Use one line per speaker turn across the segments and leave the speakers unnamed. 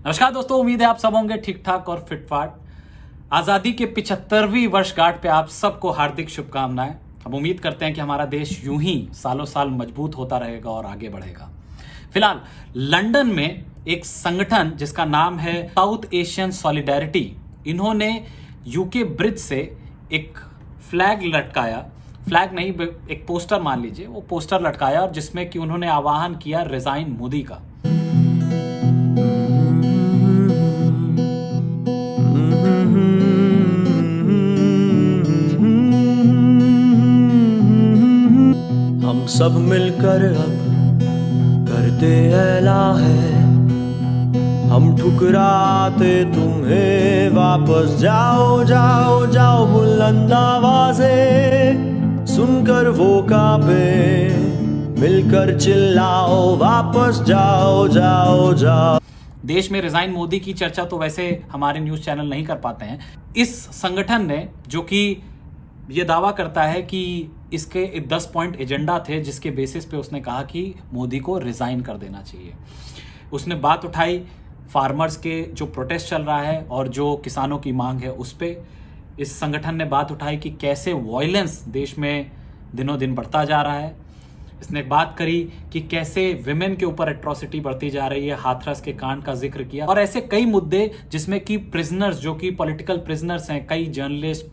नमस्कार दोस्तों, उम्मीद है आप सब होंगे ठीक ठाक और फिटफाट। आज़ादी के 75वीं वर्षगांठ पे आप सबको हार्दिक शुभकामनाएं। हम उम्मीद करते हैं कि हमारा देश यूं ही सालों साल मजबूत होता रहेगा और आगे बढ़ेगा। फिलहाल लंदन में एक संगठन जिसका नाम है साउथ एशियन सॉलिडेरिटी, इन्होंने यूके ब्रिज से एक फ्लैग लटकाया, फ्लैग नहीं एक पोस्टर मान लीजिए, वो पोस्टर लटकाया और जिसमें कि उन्होंने आह्वान किया रिजाइन मोदी का।
हम सब मिलकर अब करते ऐलान है, हम ठुकराते तुम्हें, वापस जाओ जाओ जाओ बुलंद आवाज़ें सुनकर वो कांपे, मिलकर चिल्लाओ वापस जाओ जाओ जाओ।
देश में रिजाइन मोदी की चर्चा तो वैसे हमारे न्यूज़ चैनल नहीं कर पाते हैं। इस संगठन ने, जो कि ये दावा करता है कि इसके 10 पॉइंट एजेंडा थे जिसके बेसिस पे उसने कहा कि मोदी को रिजाइन कर देना चाहिए। उसने बात उठाई फार्मर्स के जो प्रोटेस्ट चल रहा है और जो किसानों की मांग है उस पे। इस संगठन ने बात उठाई कि कैसे वायलेंस देश में दिनों दिन बढ़ता जा रहा है। इसने बात करी कि कैसे विमेन के ऊपर एट्रोसिटी बढ़ती जा रही है, हाथरस के कांड का जिक्र किया और ऐसे कई मुद्दे जिसमें कि प्रिजनर्स, जो कि पॉलिटिकल प्रिजनर्स हैं, कई जर्नलिस्ट,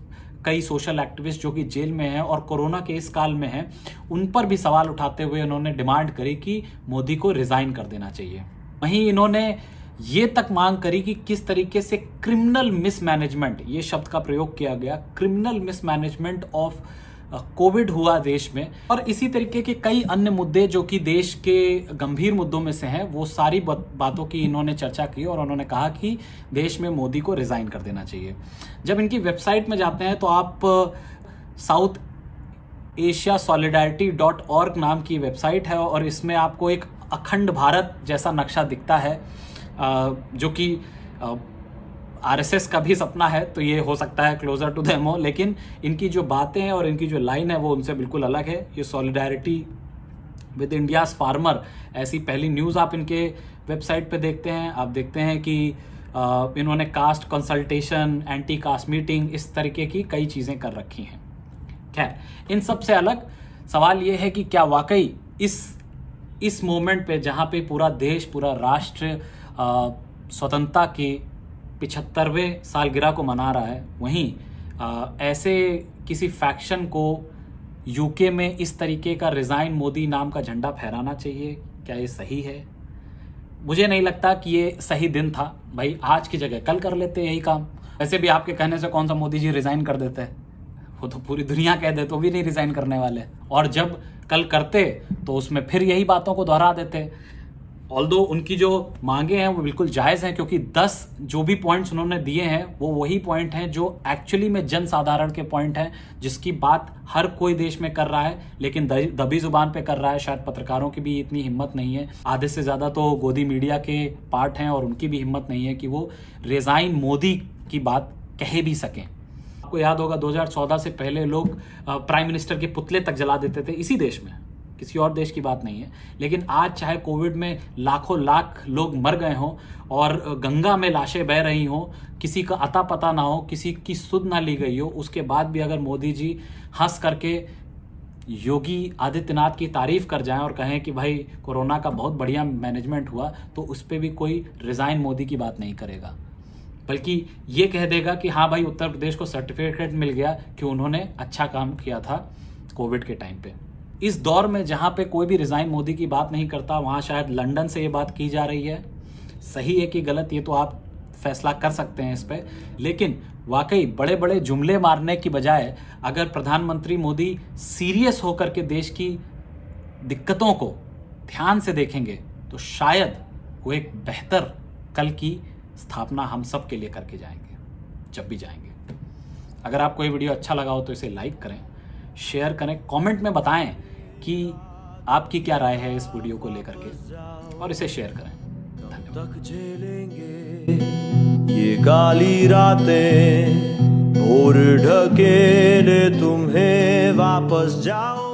कई सोशल एक्टिविस्ट जो कि जेल में हैं और कोरोना के इस काल में हैं, उन पर भी सवाल उठाते हुए उन्होंने डिमांड करी कि मोदी को रिजाइन कर देना चाहिए। वहीं इन्होंने ये तक मांग करी कि किस तरीके से क्रिमिनल मिसमैनेजमेंट, ये शब्द का प्रयोग किया गया, क्रिमिनल मिसमैनेजमेंट ऑफ कोविड हुआ देश में, और इसी तरीके के कई अन्य मुद्दे जो कि देश के गंभीर मुद्दों में से हैं, वो सारी बातों की इन्होंने चर्चा की और उन्होंने कहा कि देश में मोदी को रिजाइन कर देना चाहिए। जब इनकी वेबसाइट में जाते हैं तो आप साउथ एशिया solidarity.org नाम की वेबसाइट है और इसमें आपको एक अखंड भारत जैसा नक्शा दिखता है, जो कि आरएसएस का भी सपना है, तो ये हो सकता है क्लोजर टू देम हो, लेकिन इनकी जो बातें हैं और इनकी जो लाइन है वो उनसे बिल्कुल अलग है। ये सॉलिडारिटी विद इंडियाज फार्मर, ऐसी पहली न्यूज़ आप इनके वेबसाइट पे देखते हैं। आप देखते हैं कि इन्होंने caste consultation, anti caste meeting, इस तरीके की कई चीज़ें कर रखी हैं। खैर, इन सब से अलग सवाल ये है कि क्या वाकई इस मोमेंट पे, जहाँ पे पूरा देश, पूरा राष्ट्र स्वतंत्रता के 75वें सालगिरह को मना रहा है, वहीं ऐसे किसी फैक्शन को यूके में इस तरीके का रिजाइन मोदी नाम का झंडा फहराना चाहिए? क्या ये सही है? मुझे नहीं लगता कि ये सही दिन था। भाई, आज की जगह कल कर लेते यही काम। वैसे भी आपके कहने से कौन सा मोदी जी रिजाइन कर देते हैं, वो तो पूरी दुनिया कह दे तो भी नहीं रिजाइन करने वाले, और जब कल करते तो उसमें फिर यही बातों को दोहरा देते। ऑल्दो उनकी जो मांगे हैं वो बिल्कुल जायज़ हैं, क्योंकि 10 जो भी पॉइंट्स उन्होंने दिए हैं वो वही पॉइंट हैं जो एक्चुअली में जन साधारण के पॉइंट हैं, जिसकी बात हर कोई देश में कर रहा है, लेकिन दबी जुबान पे कर रहा है। शायद पत्रकारों की भी इतनी हिम्मत नहीं है, आधे से ज़्यादा तो गोदी मीडिया के पार्ट हैं और उनकी भी हिम्मत नहीं है कि वो रिजाइन मोदी की बात कह भी सकें। आपको याद होगा 2014 से पहले लोग प्राइम मिनिस्टर के पुतले तक जला देते थे इसी देश में, किसी और देश की बात नहीं है। लेकिन आज चाहे कोविड में लाखों लाख लोग मर गए हों और गंगा में लाशें बह रही हों, किसी का अता पता ना हो, किसी की सुध ना ली गई हो, उसके बाद भी अगर मोदी जी हंस करके योगी आदित्यनाथ की तारीफ कर जाएं और कहें कि भाई कोरोना का बहुत बढ़िया मैनेजमेंट हुआ, तो उस पर भी कोई रिजाइन मोदी की बात नहीं करेगा, बल्कि ये कह देगा कि हाँ भाई, उत्तर प्रदेश को सर्टिफिकेट मिल गया कि उन्होंने अच्छा काम किया था कोविड के टाइम पे। इस दौर में जहाँ पे कोई भी रिजाइन मोदी की बात नहीं करता, वहाँ शायद लंदन से ये बात की जा रही है। सही है कि गलत, ये तो आप फैसला कर सकते हैं इस पे, लेकिन वाकई बड़े बड़े जुमले मारने की बजाय अगर प्रधानमंत्री मोदी सीरियस होकर के देश की दिक्कतों को ध्यान से देखेंगे तो शायद वो एक बेहतर कल की स्थापना हम सब के लिए करके जाएंगे, जब भी जाएंगे। अगर आपको ये वीडियो अच्छा लगा हो तो इसे लाइक करें, शेयर करें, कमेंट में बताएं कि आपकी क्या राय है इस वीडियो को लेकर के, और इसे शेयर करें।
तक झेलेंगे ये काली रातें, भोर ढकेले तुम्हें, वापस जाओ।